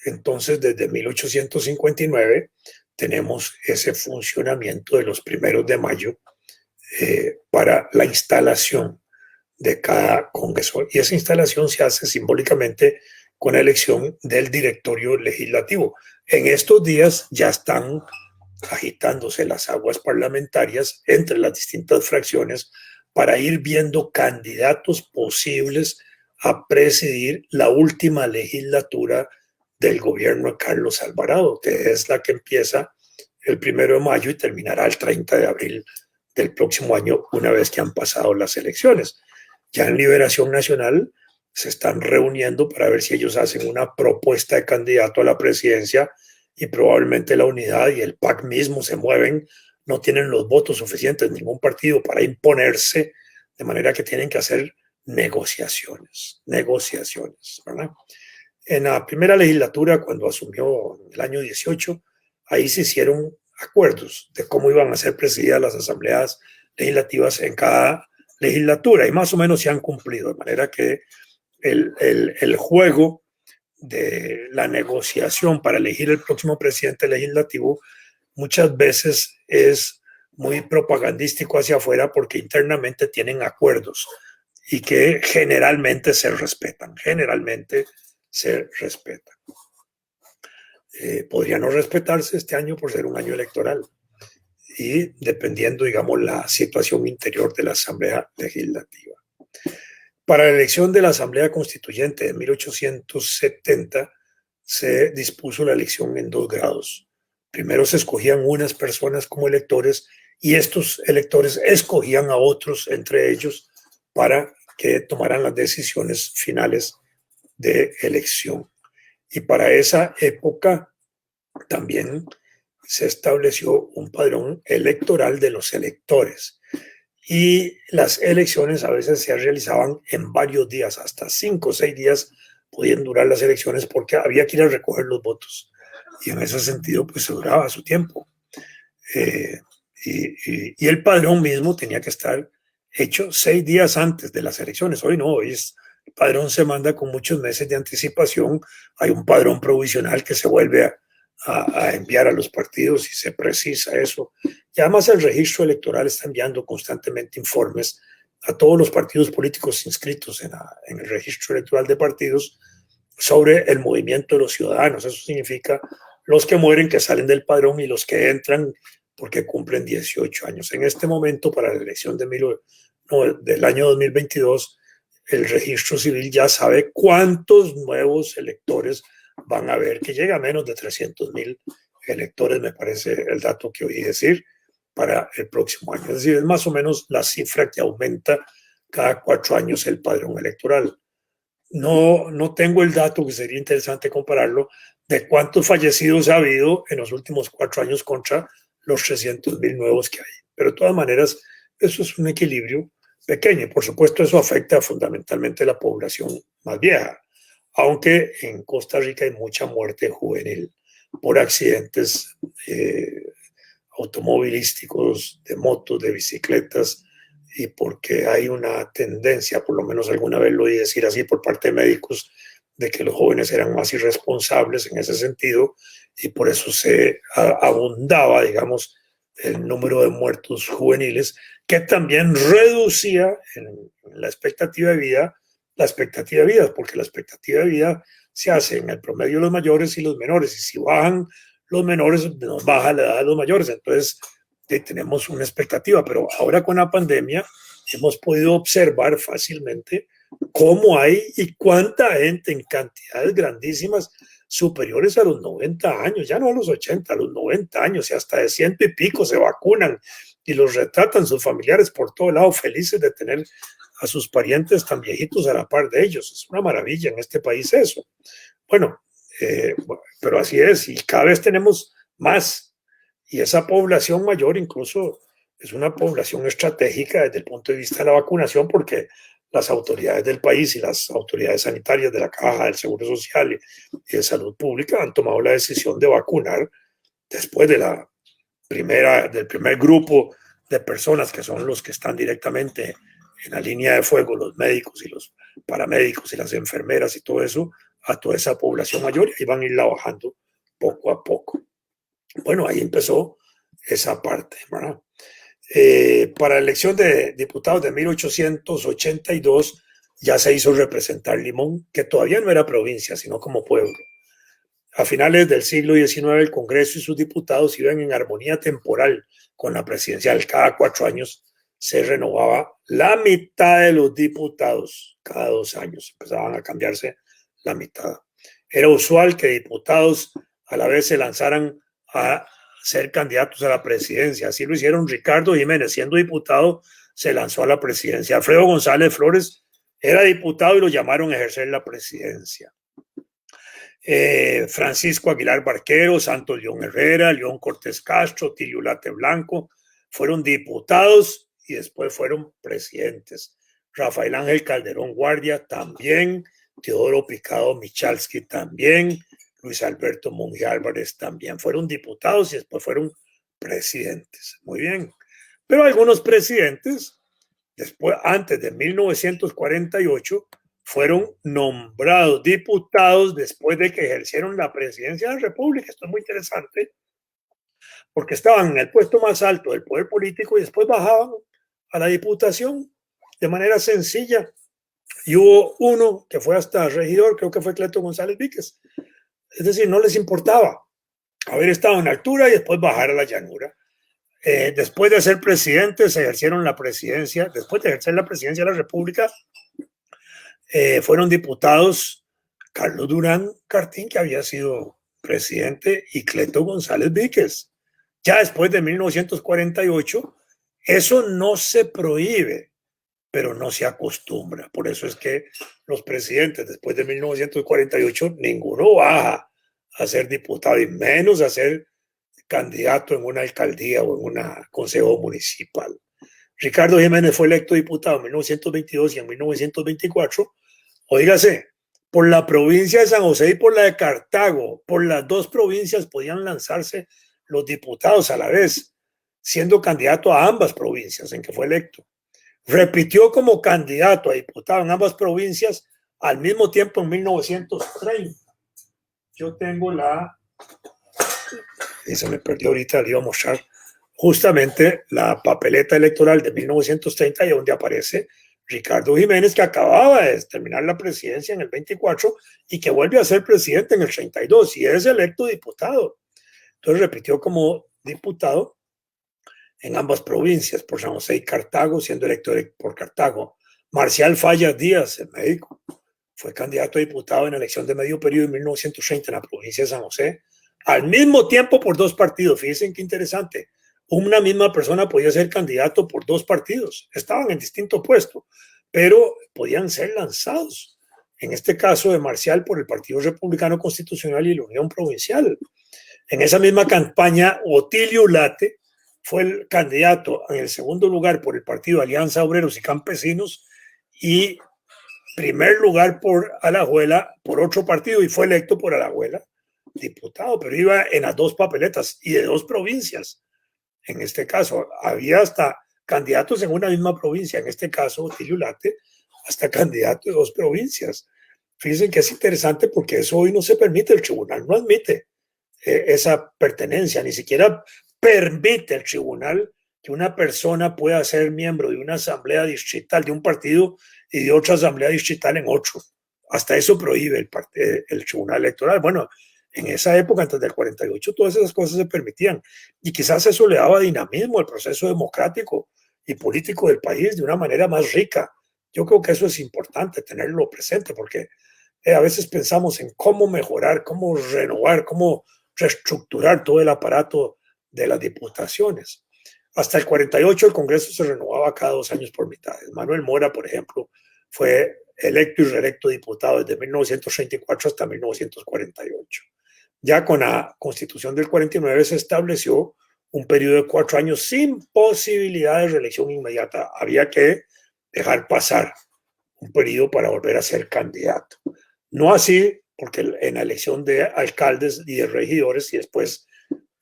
Entonces, desde 1859 tenemos ese funcionamiento de los 1 de mayo para la instalación de cada Congreso. Y esa instalación se hace simbólicamente con la elección del directorio legislativo. En estos días ya están agitándose las aguas parlamentarias entre las distintas fracciones para ir viendo candidatos posibles a presidir la última legislatura del gobierno de Carlos Alvarado, que es la que empieza el 1 de mayo y terminará el 30 de abril del próximo año, una vez que han pasado las elecciones. Ya en Liberación Nacional se están reuniendo para ver si ellos hacen una propuesta de candidato a la presidencia, y probablemente la Unidad y el PAC mismo se mueven, no tienen los votos suficientes, ningún partido, para imponerse, de manera que tienen que hacer negociaciones, ¿verdad? En la primera legislatura, cuando asumió en el año 18, ahí se hicieron acuerdos de cómo iban a ser presididas las asambleas legislativas en cada legislatura, y más o menos se han cumplido, de manera que el juego de la negociación para elegir el próximo presidente legislativo muchas veces es muy propagandístico hacia afuera, porque internamente tienen acuerdos y que generalmente se respetan, podría no respetarse este año por ser un año electoral y dependiendo, digamos, la situación interior de la Asamblea Legislativa. Para la elección de la Asamblea Constituyente de 1870 se dispuso la elección en 2 grados. Primero se escogían unas personas como electores y estos electores escogían a otros entre ellos para que tomaran las decisiones finales de elección. Y para esa época también se estableció un padrón electoral de los electores. Y las elecciones a veces se realizaban en varios días, hasta 5 o 6 días podían durar las elecciones porque había que ir a recoger los votos. Y en ese sentido, pues se duraba su tiempo. Eh, y el padrón mismo tenía que estar hecho 6 días antes de las elecciones. Hoy no, hoy el padrón se manda con muchos meses de anticipación. Hay un padrón provisional que se vuelve a enviar a los partidos y se precisa eso. Y además el registro electoral está enviando constantemente informes a todos los partidos políticos inscritos en el registro electoral de partidos sobre el movimiento de los ciudadanos. Eso significa los que mueren, que salen del padrón, y los que entran porque cumplen 18 años. En este momento, para la elección del año 2022, el registro civil ya sabe cuántos nuevos electores van a haber, que llega a menos de 300,000 electores, me parece el dato que oí decir, para el próximo año. Es decir, es más o menos la cifra que aumenta cada 4 años el padrón electoral. No tengo el dato, que sería interesante compararlo, de cuántos fallecidos ha habido en los últimos 4 años contra los 300,000 nuevos que hay. Pero de todas maneras, eso es un equilibrio pequeño. Y por supuesto, eso afecta fundamentalmente a la población más vieja, aunque en Costa Rica hay mucha muerte juvenil por accidentes automovilísticos, de motos, de bicicletas, y porque hay una tendencia, por lo menos alguna vez lo oí decir así por parte de médicos, de que los jóvenes eran más irresponsables en ese sentido, y por eso se abundaba, digamos, el número de muertos juveniles, que también reducía en la expectativa de vida, porque la expectativa de vida se hace en el promedio de los mayores y los menores, y si bajan los menores, nos baja la edad de los mayores. Entonces tenemos una expectativa, pero ahora con la pandemia hemos podido observar fácilmente cómo hay y cuánta gente en cantidades grandísimas superiores a los 90 años, ya no a los 80, a los 90 años, y hasta de 100 y pico se vacunan y los retratan sus familiares por todo lado, felices de tener a sus parientes tan viejitos a la par de ellos. Es una maravilla en este país eso. Bueno, pero así es, y cada vez tenemos más, y esa población mayor incluso es una población estratégica desde el punto de vista de la vacunación, porque las autoridades del país y las autoridades sanitarias de la Caja del Seguro Social y de Salud Pública han tomado la decisión de vacunar después del primer grupo de personas, que son los que están directamente en la línea de fuego, los médicos y los paramédicos y las enfermeras y todo eso, a toda esa población mayor, y van a irla bajando poco a poco. Bueno, ahí empezó esa parte, ¿verdad? Para la elección de diputados de 1882 ya se hizo representar Limón, que todavía no era provincia, sino como pueblo. A finales del siglo XIX, el Congreso y sus diputados iban en armonía temporal con la presidencial. Cada 4 años se renovaba la mitad de los diputados, cada 2 años empezaban a cambiarse la mitad. Era usual que diputados a la vez se lanzaran a ser candidatos a la presidencia. Así lo hicieron Ricardo Jiménez, siendo diputado, se lanzó a la presidencia. Alfredo González Flores era diputado y lo llamaron a ejercer la presidencia. Francisco Aguilar Barquero, Santos León Herrera, León Cortés Castro, Tilio Late Blanco, fueron diputados y después fueron presidentes. Rafael Ángel Calderón Guardia también, Teodoro Picado Michalski también, Luis Alberto Monge Álvarez también fueron diputados y después fueron presidentes. Muy bien. Pero algunos presidentes, después, antes de 1948, fueron nombrados diputados después de que ejercieron la presidencia de la República. Esto es muy interesante, porque estaban en el puesto más alto del poder político y después bajaban a la diputación de manera sencilla. Y hubo uno que fue hasta regidor, creo que fue Cleto González Víquez. Es decir, no les importaba haber estado en altura y después bajar a la llanura. Después de ser presidentes, ejercieron la presidencia. Después de ejercer la presidencia de la República, fueron diputados Carlos Durán Cartín, que había sido presidente, y Cleto González Víquez. Ya después de 1948, eso no se prohíbe, pero no se acostumbra. Por eso es que los presidentes después de 1948, ninguno baja a ser diputado y menos a ser candidato en una alcaldía o en un consejo municipal. Ricardo Jiménez fue electo diputado en 1922 y en 1924. Oígase, por la provincia de San José y por la de Cartago, por las dos provincias podían lanzarse los diputados a la vez, siendo candidato a ambas provincias en que fue electo. Repitió como candidato a diputado en ambas provincias al mismo tiempo en 1930. Yo tengo y se me perdió ahorita, le iba a mostrar justamente la papeleta electoral de 1930 y donde aparece Ricardo Jiménez, que acababa de terminar la presidencia en el 24 y que vuelve a ser presidente en el 32 y es electo diputado. Entonces repitió como diputado en ambas provincias, por San José y Cartago, siendo electo por Cartago. Marcial Fallas Díaz, el médico, fue candidato a diputado en la elección de medio periodo en 1930 en la provincia de San José, al mismo tiempo por dos partidos. Fíjense qué interesante. Una misma persona podía ser candidato por dos partidos. Estaban en distinto puesto, pero podían ser lanzados. En este caso de Marcial por el Partido Republicano Constitucional y la Unión Provincial. En esa misma campaña, Otilio Ulate fue el candidato en el segundo lugar por el Partido Alianza Obreros y Campesinos y primer lugar por Alajuela, por otro partido, y fue electo por Alajuela diputado, pero iba en las dos papeletas y de dos provincias. En este caso, había hasta candidatos en una misma provincia, en este caso, Otilio Ulate, hasta candidato de dos provincias. Fíjense que es interesante porque eso hoy no se permite, el tribunal no admite esa pertenencia, ni siquiera permite el tribunal que una persona pueda ser miembro de una asamblea distrital de un partido y de otra asamblea distrital en otro. Hasta eso prohíbe el tribunal electoral. Bueno, en esa época, antes del 48, todas esas cosas se permitían. Y quizás eso le daba dinamismo al proceso democrático y político del país de una manera más rica. Yo creo que eso es importante tenerlo presente porque a veces pensamos en cómo mejorar, cómo renovar, cómo reestructurar todo el aparato de las diputaciones. Hasta el 48 el Congreso se renovaba cada 2 años por mitades. Manuel Mora, por ejemplo, fue electo y reelecto diputado desde 1934 hasta 1948. Ya con la Constitución del 49 se estableció un periodo de 4 años sin posibilidad de reelección inmediata. Había que dejar pasar un periodo para volver a ser candidato. No así, porque en la elección de alcaldes y de regidores y después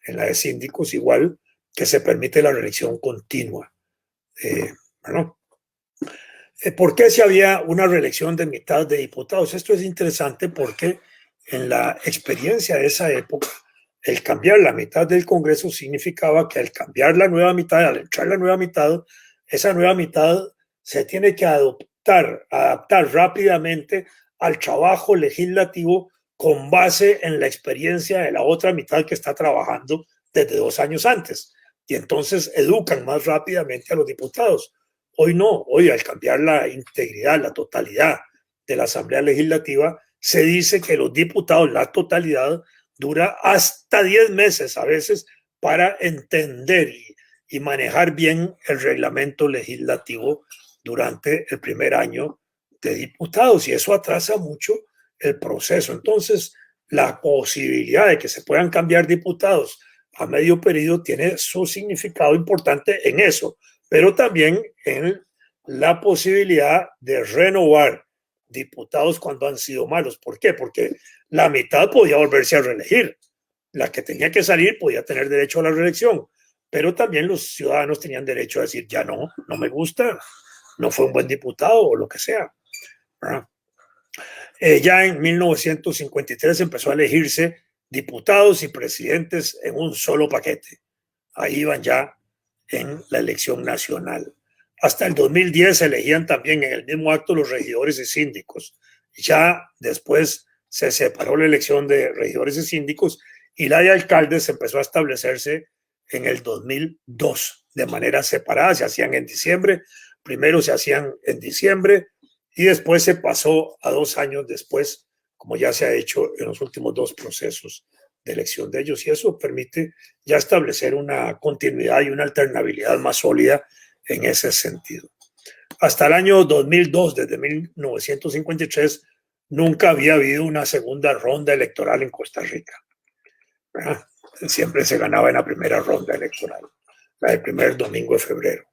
en la de síndicos igual, que se permite la reelección continua. Bueno, ¿por qué si había una reelección de mitad de diputados? Esto es interesante porque en la experiencia de esa época, el cambiar la mitad del Congreso significaba que al cambiar la nueva mitad, al entrar la nueva mitad, esa nueva mitad se tiene que adaptar rápidamente al trabajo legislativo con base en la experiencia de la otra mitad que está trabajando desde 2 años antes. Y entonces educan más rápidamente a los diputados. Hoy no, hoy al cambiar la integridad, la totalidad de la Asamblea Legislativa, se dice que los diputados, la totalidad, dura hasta 10 meses a veces para entender y manejar bien el reglamento legislativo durante el primer año de diputados y eso atrasa mucho el proceso. Entonces, la posibilidad de que se puedan cambiar diputados a medio periodo tiene su significado importante en eso, pero también en la posibilidad de renovar diputados cuando han sido malos. ¿Por qué? Porque la mitad podía volverse a reelegir. La que tenía que salir podía tener derecho a la reelección, pero también los ciudadanos tenían derecho a decir, ya no, no me gusta, no fue un buen diputado o lo que sea. Ya en 1953 empezó a elegirse diputados y presidentes en un solo paquete. Ahí iban ya en la elección nacional. Hasta el 2010 se elegían también en el mismo acto los regidores y síndicos. Ya después se separó la elección de regidores y síndicos y la de alcaldes empezó a establecerse en el 2002 de manera separada. Se hacían en diciembre, primero se hacían en diciembre y después se pasó a 2 años después, como ya se ha hecho en los últimos 2 procesos de elección de ellos. Y eso permite ya establecer una continuidad y una alternabilidad más sólida en ese sentido. Hasta el año 2002, desde 1953, nunca había habido una segunda ronda electoral en Costa Rica, ¿verdad? Siempre se ganaba en la primera ronda electoral, la del primer domingo de febrero.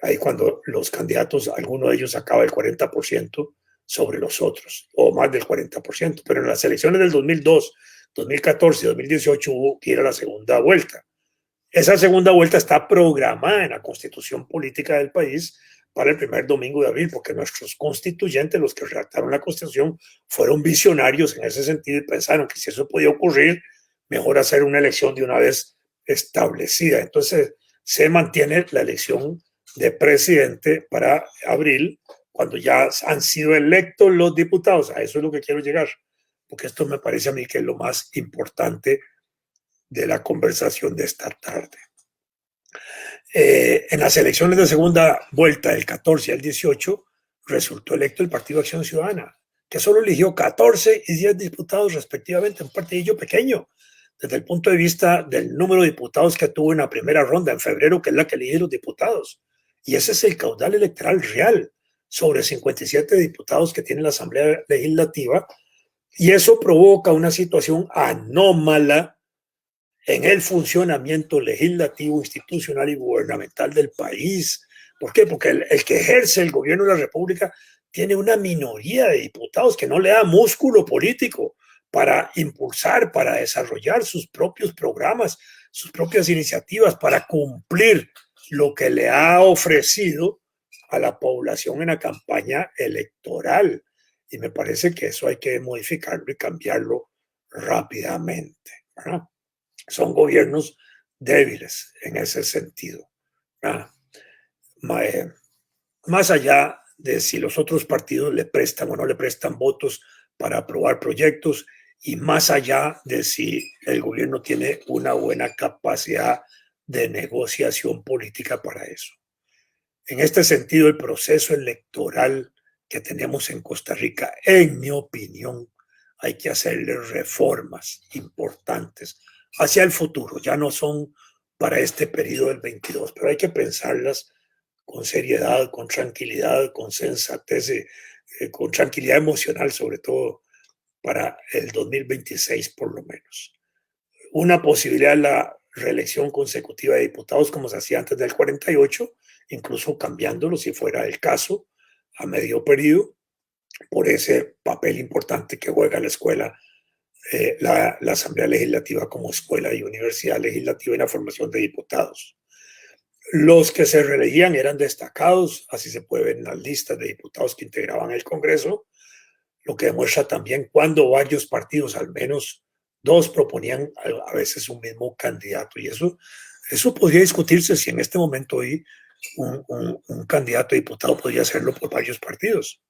Ahí cuando los candidatos, alguno de ellos sacaba el 40% sobre los otros, o más del 40%, pero en las elecciones del 2002, 2014 y 2018 hubo que ir a la segunda vuelta. Esa segunda vuelta está programada en la constitución política del país para el primer domingo de abril, porque nuestros constituyentes, los que redactaron la constitución, fueron visionarios en ese sentido y pensaron que si eso podía ocurrir, mejor hacer una elección de una vez establecida. Entonces, se mantiene la elección de presidente para abril, cuando ya han sido electos los diputados. A eso es lo que quiero llegar, porque esto me parece a mí que es lo más importante de la conversación de esta tarde. En las elecciones de segunda vuelta, del 14 al 18, resultó electo el Partido Acción Ciudadana, que solo eligió 14 y 10 diputados respectivamente, un partidillo pequeño, desde el punto de vista del número de diputados que tuvo en la primera ronda en febrero, que es la que elige los diputados. Y ese es el caudal electoral real, sobre 57 diputados que tiene la Asamblea Legislativa, y eso provoca una situación anómala en el funcionamiento legislativo, institucional y gubernamental del país. ¿Por qué? Porque el que ejerce el gobierno de la República tiene una minoría de diputados que no le da músculo político para impulsar, para desarrollar sus propios programas, sus propias iniciativas, para cumplir lo que le ha ofrecido a la población en la campaña electoral. Y me parece que eso hay que modificarlo y cambiarlo rápidamente, ¿verdad? Son gobiernos débiles en ese sentido. Más allá de si los otros partidos le prestan o no le prestan votos para aprobar proyectos, y más allá de si el gobierno tiene una buena capacidad de negociación política para eso. En este sentido, el proceso electoral que tenemos en Costa Rica, en mi opinión, hay que hacerle reformas importantes hacia el futuro. Ya no son para este periodo del 22, pero hay que pensarlas con seriedad, con tranquilidad, con sensatez, con tranquilidad emocional, sobre todo para el 2026 por lo menos. Una posibilidad es la reelección consecutiva de diputados, como se hacía antes del 48, incluso cambiándolo si fuera el caso a medio periodo, por ese papel importante que juega la escuela, la Asamblea Legislativa como escuela y universidad legislativa en la formación de diputados. Los que se reelegían eran destacados, así se puede ver en las listas de diputados que integraban el Congreso, lo que demuestra también cuando varios partidos, al menos dos, proponían a veces un mismo candidato. Y eso podría discutirse si en este momento hoy un candidato a diputado podría hacerlo por varios partidos.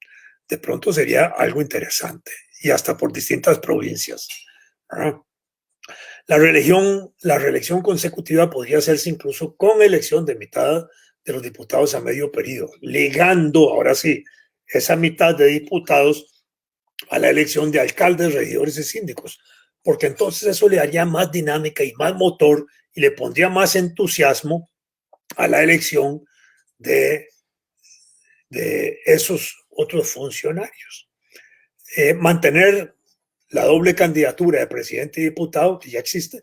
De pronto sería algo interesante, y hasta por distintas provincias. La reelección consecutiva podría hacerse incluso con elección de mitad de los diputados a medio periodo, ligando, ahora sí, esa mitad de diputados a la elección de alcaldes, regidores y síndicos, porque entonces eso le daría más dinámica y más motor y le pondría más entusiasmo a la elección de esos otros funcionarios. Mantener la doble candidatura de presidente y diputado, que ya existe,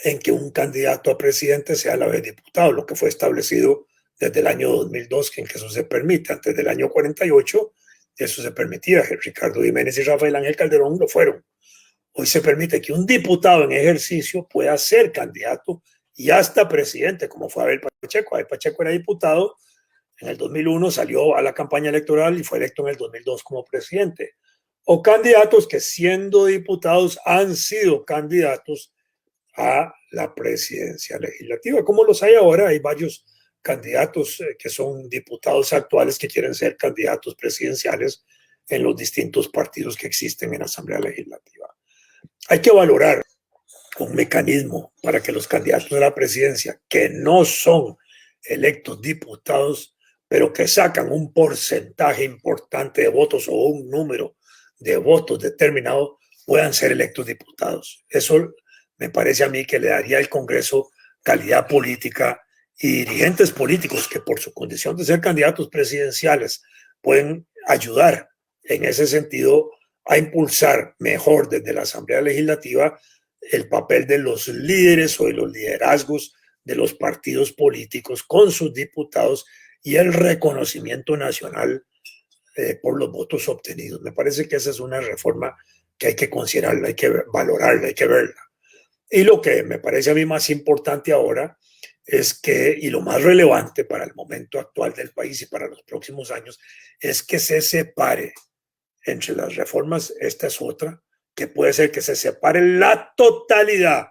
en que un candidato a presidente sea a la vez diputado, lo que fue establecido desde el año 2002, en que eso se permite. Antes del año 48, eso se permitía. Ricardo Jiménez y Rafael Ángel Calderón lo fueron. Hoy se permite que un diputado en ejercicio pueda ser candidato y hasta presidente, como fue Abel Pacheco. Abel Pacheco era diputado, en el 2001 salió a la campaña electoral y fue electo en el 2002 como presidente. O candidatos que, siendo diputados, han sido candidatos a la presidencia legislativa. Como los hay ahora, hay varios candidatos que son diputados actuales que quieren ser candidatos presidenciales en los distintos partidos que existen en la Asamblea Legislativa. Hay que valorar un mecanismo para que los candidatos a la presidencia, que no son electos diputados, pero que sacan un porcentaje importante de votos o un número de votos determinado, puedan ser electos diputados. Eso me parece a mí que le daría al Congreso calidad política y dirigentes políticos que por su condición de ser candidatos presidenciales pueden ayudar en ese sentido a impulsar mejor desde la Asamblea Legislativa el papel de los líderes o de los liderazgos de los partidos políticos con sus diputados y el reconocimiento nacional por los votos obtenidos. Me parece que esa es una reforma que hay que considerarla, hay que valorarla, hay que verla. Y lo que me parece a mí más importante ahora es que, y lo más relevante para el momento actual del país y para los próximos años, es que se separe entre las reformas, esta es otra, que puede ser que se separe la totalidad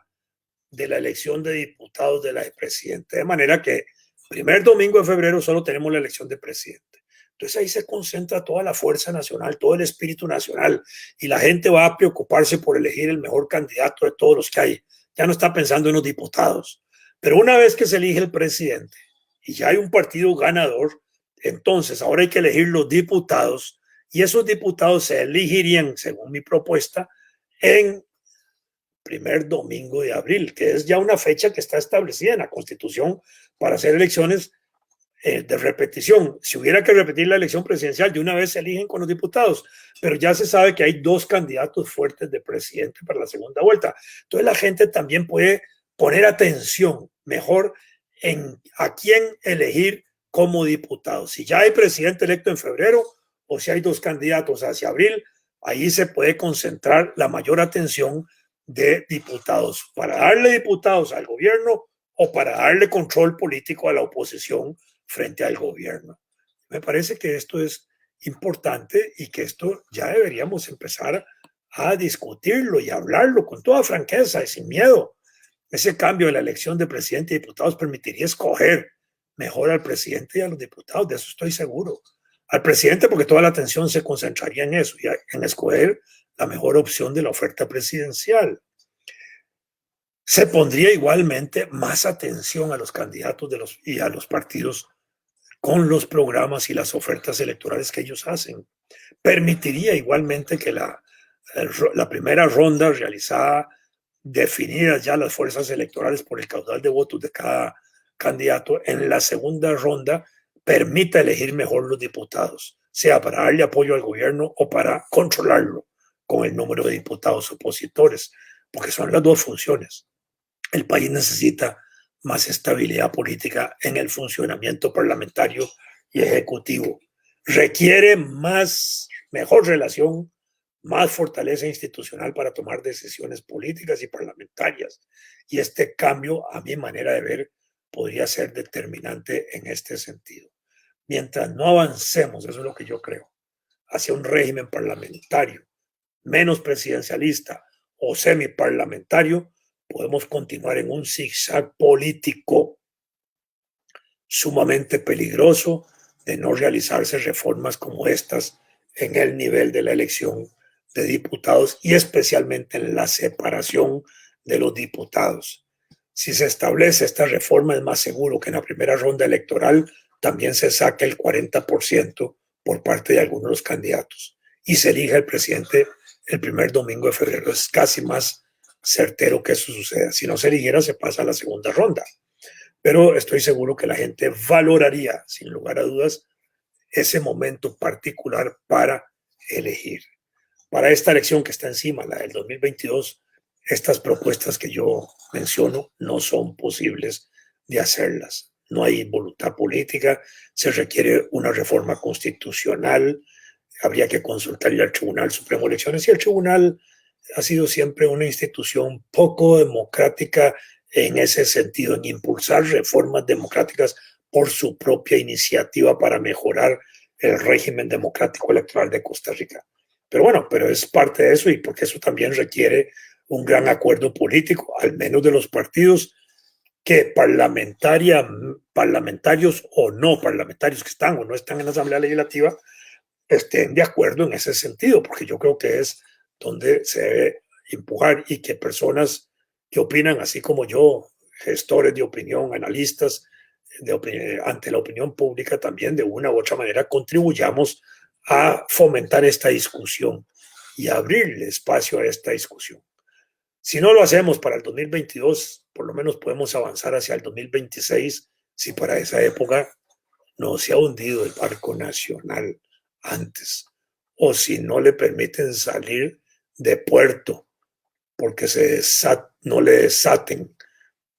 de la elección de diputados de la de presidente, de manera que primer domingo de febrero solo tenemos la elección de presidente. Entonces ahí se concentra toda la fuerza nacional, todo el espíritu nacional, y la gente va a preocuparse por elegir el mejor candidato de todos los que hay. Ya no está pensando en los diputados. Pero una vez que se elige el presidente y ya hay un partido ganador, entonces ahora hay que elegir los diputados, y esos diputados se elegirían, según mi propuesta, en primer domingo de abril, que es ya una fecha que está establecida en la Constitución para hacer elecciones de repetición. Si hubiera que repetir la elección presidencial, de una vez se eligen con los diputados, pero ya se sabe que hay dos candidatos fuertes de presidente para la segunda vuelta. Entonces la gente también puede poner atención mejor en a quién elegir como diputado. Si ya hay presidente electo en febrero o si hay dos candidatos hacia abril, ahí se puede concentrar la mayor atención de diputados, para darle diputados al gobierno o para darle control político a la oposición frente al gobierno. Me parece que esto es importante y que esto ya deberíamos empezar a discutirlo y hablarlo con toda franqueza y sin miedo. Ese cambio de la elección de presidente y diputados permitiría escoger mejor al presidente y a los diputados, de eso estoy seguro. Al presidente porque toda la atención se concentraría en eso, y en escoger la mejor opción de la oferta presidencial. Se pondría igualmente más atención a los candidatos y a los partidos con los programas y las ofertas electorales que ellos hacen. Permitiría igualmente que la primera ronda realizada, definidas ya las fuerzas electorales por el caudal de votos de cada candidato, en la segunda ronda permita elegir mejor los diputados, sea para darle apoyo al gobierno o para controlarlo con el número de diputados opositores, porque son las dos funciones. El país necesita más estabilidad política en el funcionamiento parlamentario y ejecutivo. Requiere mejor relación, más fortaleza institucional para tomar decisiones políticas y parlamentarias. Y este cambio, a mi manera de ver, podría ser determinante en este sentido. Mientras no avancemos, eso es lo que yo creo, hacia un régimen parlamentario menos presidencialista o semiparlamentario, podemos continuar en un zigzag político sumamente peligroso de no realizarse reformas como estas en el nivel de la elección de diputados y especialmente en la separación de los diputados. Si se establece esta reforma, es más seguro que en la primera ronda electoral también se saque el 40% por parte de algunos de los candidatos y se elija el presidente el primer domingo de febrero. Es casi más certero que eso suceda. Si no se eligiera, se pasa a la segunda ronda. Pero estoy seguro que la gente valoraría, sin lugar a dudas, ese momento particular para elegir. Para esta elección que está encima, la del 2022, estas propuestas que yo menciono no son posibles de hacerlas. No hay voluntad política, se requiere una reforma constitucional, habría que consultarle al Tribunal Supremo de Elecciones, y el Tribunal ha sido siempre una institución poco democrática en ese sentido, en impulsar reformas democráticas por su propia iniciativa para mejorar el régimen democrático electoral de Costa Rica. Pero bueno, pero es parte de eso, y porque eso también requiere un gran acuerdo político, al menos de los partidos que parlamentarios o no parlamentarios que están o no están en la Asamblea Legislativa estén de acuerdo en ese sentido, porque yo creo que es donde se debe empujar, y que personas que opinan así como yo, gestores de opinión, analistas ante la opinión pública, también de una u otra manera contribuyamos a fomentar esta discusión y abrirle espacio a esta discusión. Si no lo hacemos para el 2022, por lo menos podemos avanzar hacia el 2026 si para esa época no se ha hundido el barco nacional antes, o si no le permiten salir de puerto porque no le desaten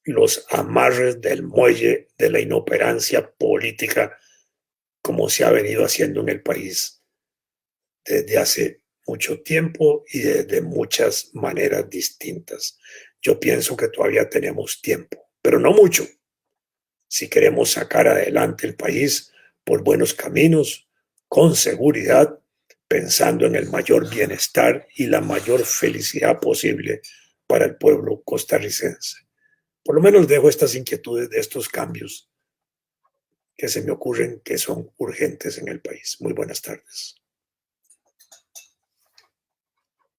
los amarres del muelle de la inoperancia política como se ha venido haciendo en el país desde hace mucho tiempo y de muchas maneras distintas. Yo pienso que todavía tenemos tiempo, pero no mucho, si queremos sacar adelante el país por buenos caminos, con seguridad, pensando en el mayor bienestar y la mayor felicidad posible para el pueblo costarricense. Por lo menos dejo estas inquietudes de estos cambios que se me ocurren que son urgentes en el país. Muy buenas tardes.